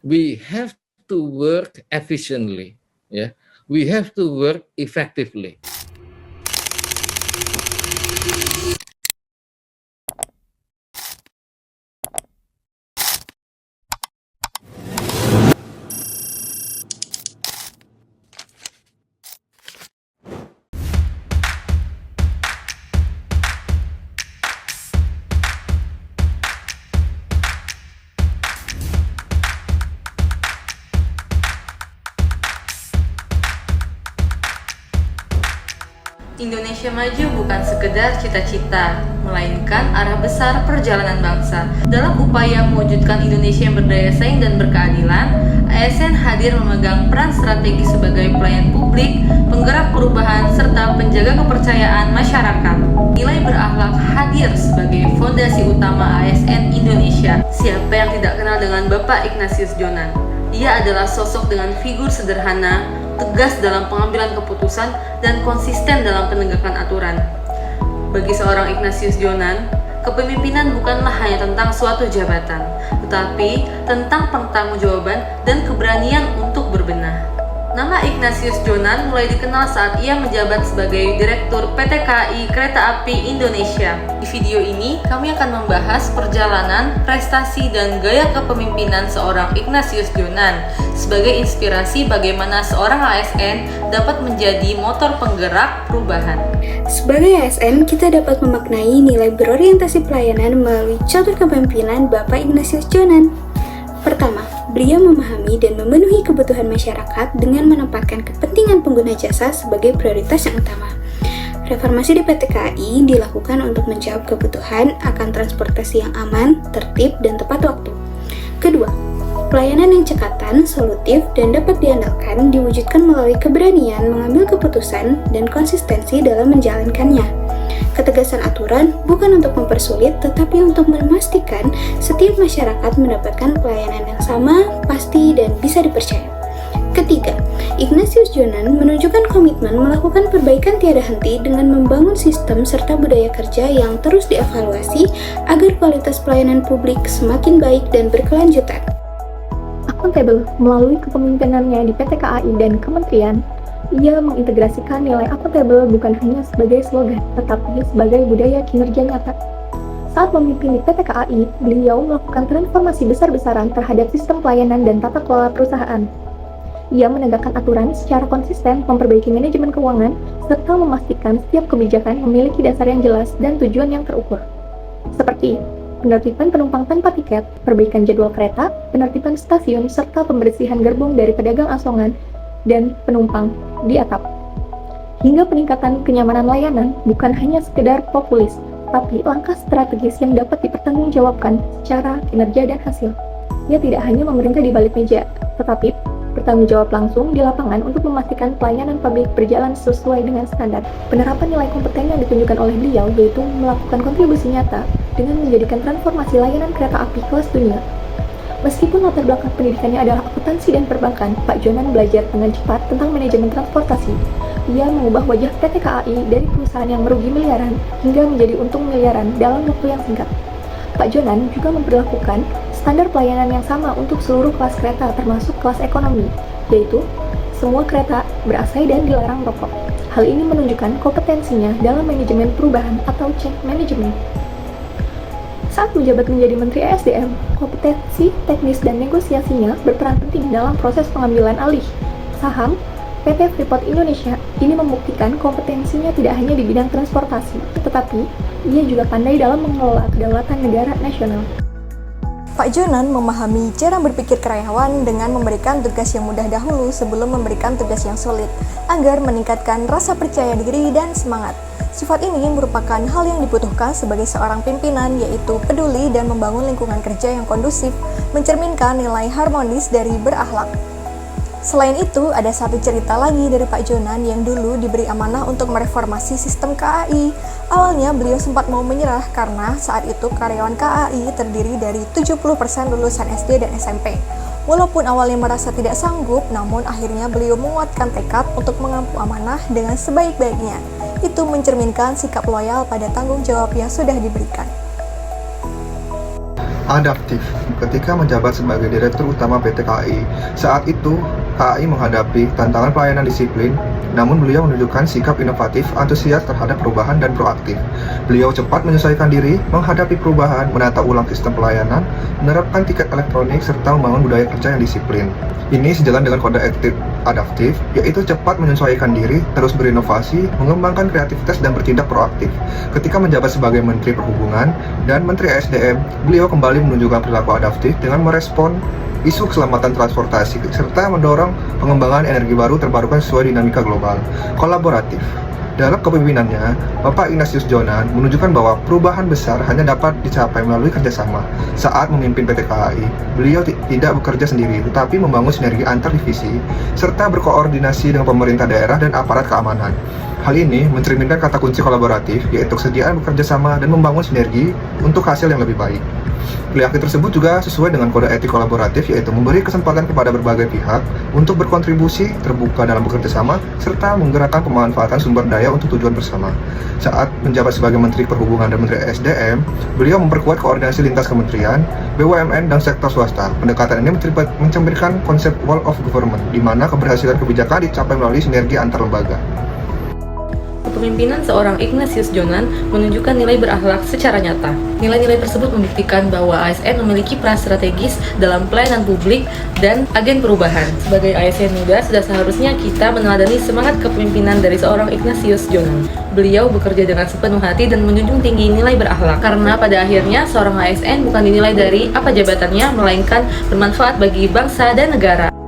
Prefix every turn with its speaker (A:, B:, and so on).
A: we have to work efficiently, yeah. We have to work effectively.
B: Indonesia maju bukan sekedar cita-cita, melainkan arah besar perjalanan bangsa. Dalam upaya mewujudkan Indonesia yang berdaya saing dan berkeadilan, ASN hadir memegang peran strategis sebagai pelayan publik, penggerak perubahan, serta penjaga kepercayaan masyarakat. Nilai berakhlak hadir sebagai fondasi utama ASN Indonesia. Siapa yang tidak kenal dengan Bapak Ignatius Jonan? Ia adalah sosok dengan figur sederhana, tegas dalam pengambilan keputusan, dan konsisten dalam penegakan aturan. Bagi seorang Ignatius Jonan, kepemimpinan bukanlah hanya tentang suatu jabatan, tetapi tentang pertanggungjawaban dan keberanian untuk berbenah. Nama Ignatius Jonan mulai dikenal saat ia menjabat sebagai Direktur PT KAI Kereta Api Indonesia. Di video ini, kami akan membahas perjalanan, prestasi, dan gaya kepemimpinan seorang Ignatius Jonan sebagai inspirasi bagaimana seorang ASN dapat menjadi motor penggerak perubahan.
C: Sebagai ASN, kita dapat memaknai nilai berorientasi pelayanan melalui contoh kepemimpinan Bapak Ignatius Jonan. Pertama, beliau memahami dan memenuhi kebutuhan masyarakat dengan menempatkan kepentingan pengguna jasa sebagai prioritas yang utama. Reformasi di PT KAI dilakukan untuk menjawab kebutuhan akan transportasi yang aman, tertib, dan tepat waktu. Kedua, pelayanan yang cekatan, solutif, dan dapat diandalkan diwujudkan melalui keberanian mengambil keputusan dan konsistensi dalam menjalankannya. Ketegasan aturan bukan untuk mempersulit, tetapi untuk memastikan setiap masyarakat mendapatkan pelayanan yang sama, pasti, dan bisa dipercaya. Ketiga, Ignatius Jonan menunjukkan komitmen melakukan perbaikan tiada henti dengan membangun sistem serta budaya kerja yang terus dievaluasi agar kualitas pelayanan publik semakin baik dan berkelanjutan.
D: Akuntabel melalui kepemimpinannya di PT KAI dan Kementerian, ia mengintegrasikan nilai akuntabel bukan hanya sebagai slogan, tetapi sebagai budaya kinerja nyata. Saat memimpin di PT KAI, beliau melakukan transformasi besar-besaran terhadap sistem pelayanan dan tata kelola perusahaan. Ia menegakkan aturan secara konsisten, memperbaiki manajemen keuangan, serta memastikan setiap kebijakan memiliki dasar yang jelas dan tujuan yang terukur. Seperti penertiban penumpang tanpa tiket, perbaikan jadwal kereta, penertiban stasiun, serta pembersihan gerbong dari pedagang asongan dan penumpang di atap. Hingga peningkatan kenyamanan layanan bukan hanya sekedar populis, tapi langkah strategis yang dapat dipertanggungjawabkan secara kinerja dan hasil. Ia tidak hanya memerintah di balik meja, tetapi bertanggung jawab langsung di lapangan untuk memastikan pelayanan publik berjalan sesuai dengan standar. Penerapan nilai kompeten yang ditunjukkan oleh beliau yaitu melakukan kontribusi nyata dengan menjadikan transformasi layanan kereta api kelas dunia. Meskipun latar belakang pendidikannya adalah akuntansi dan perbankan, Pak Jonan belajar dengan cepat tentang manajemen transportasi. Ia mengubah wajah PT KAI dari perusahaan yang merugi miliaran hingga menjadi untung miliaran dalam waktu yang singkat. Pak Jonan juga memperlakukan standar pelayanan yang sama untuk seluruh kelas kereta termasuk kelas ekonomi, yaitu semua kereta ber-AC dan dilarang rokok. Hal ini menunjukkan kompetensinya dalam manajemen perubahan atau change management. Saat menjabat menjadi Menteri ESDM, kompetensi teknis dan negosiasinya berperan penting dalam proses pengambilan alih saham PT Freeport Indonesia. Ini membuktikan kompetensinya tidak hanya di bidang transportasi, tetapi ia juga pandai dalam mengelola kedaulatan negara nasional.
E: Pak Jonan memahami cara berpikir karyawan dengan memberikan tugas yang mudah dahulu sebelum memberikan tugas yang sulit, agar meningkatkan rasa percaya diri dan semangat. Sifat ini merupakan hal yang dibutuhkan sebagai seorang pimpinan, yaitu peduli dan membangun lingkungan kerja yang kondusif, mencerminkan nilai harmonis dari berakhlak. Selain itu, ada satu cerita lagi dari Pak Jonan yang dulu diberi amanah untuk mereformasi sistem KAI. Awalnya beliau sempat mau menyerah karena saat itu karyawan KAI terdiri dari 70% lulusan SD dan SMP. Walaupun awalnya merasa tidak sanggup, namun akhirnya beliau menguatkan tekad untuk mengampu amanah dengan sebaik-baiknya. Itu mencerminkan sikap loyal pada tanggung jawab yang sudah diberikan.
F: Adaptif. Ketika menjabat sebagai Direktur Utama PT KAI, saat itu KAI menghadapi tantangan pelayanan disiplin, namun beliau menunjukkan sikap inovatif, antusias terhadap perubahan dan proaktif. Beliau cepat menyesuaikan diri, menghadapi perubahan, menata ulang sistem pelayanan, menerapkan tiket elektronik, serta membangun budaya kerja yang disiplin. Ini sejalan dengan kode etik adaptif, yaitu cepat menyesuaikan diri, terus berinovasi, mengembangkan kreativitas dan bertindak proaktif. Ketika menjabat sebagai Menteri Perhubungan dan Menteri SDM, beliau kembali menunjukkan perilaku adaptif dengan merespon isu keselamatan transportasi, serta mendorong pengembangan energi baru terbarukan sesuai dinamika global. Kolaboratif. Dalam kepemimpinannya, Bapak Ignatius Jonan menunjukkan bahwa perubahan besar hanya dapat dicapai melalui kerjasama. Saat memimpin PT KAI, beliau tidak bekerja sendiri, tetapi membangun sinergi antar divisi, serta berkoordinasi dengan pemerintah daerah dan aparat keamanan. Hal ini mencerminkan kata kunci kolaboratif, yaitu kesediaan bekerja sama dan membangun sinergi untuk hasil yang lebih baik. Perilaku tersebut juga sesuai dengan kode etik kolaboratif, yaitu memberi kesempatan kepada berbagai pihak untuk berkontribusi, terbuka dalam bekerja sama, serta menggerakkan pemanfaatan sumber daya untuk tujuan bersama. Saat menjabat sebagai Menteri Perhubungan dan Menteri SDM, beliau memperkuat koordinasi lintas kementerian, BUMN, dan sektor swasta. Pendekatan ini mencerminkan konsep wall of government, di mana keberhasilan kebijakan dicapai melalui sinergi antar lembaga.
B: Kepemimpinan seorang Ignatius Jonan menunjukkan nilai berakhlak secara nyata. Nilai-nilai tersebut membuktikan bahwa ASN memiliki peran strategis dalam pelayanan publik dan agen perubahan. Sebagai ASN muda, sudah seharusnya kita meneladani semangat kepemimpinan dari seorang Ignatius Jonan. Beliau bekerja dengan sepenuh hati dan menjunjung tinggi nilai berakhlak, karena pada akhirnya seorang ASN bukan dinilai dari apa jabatannya, melainkan bermanfaat bagi bangsa dan negara.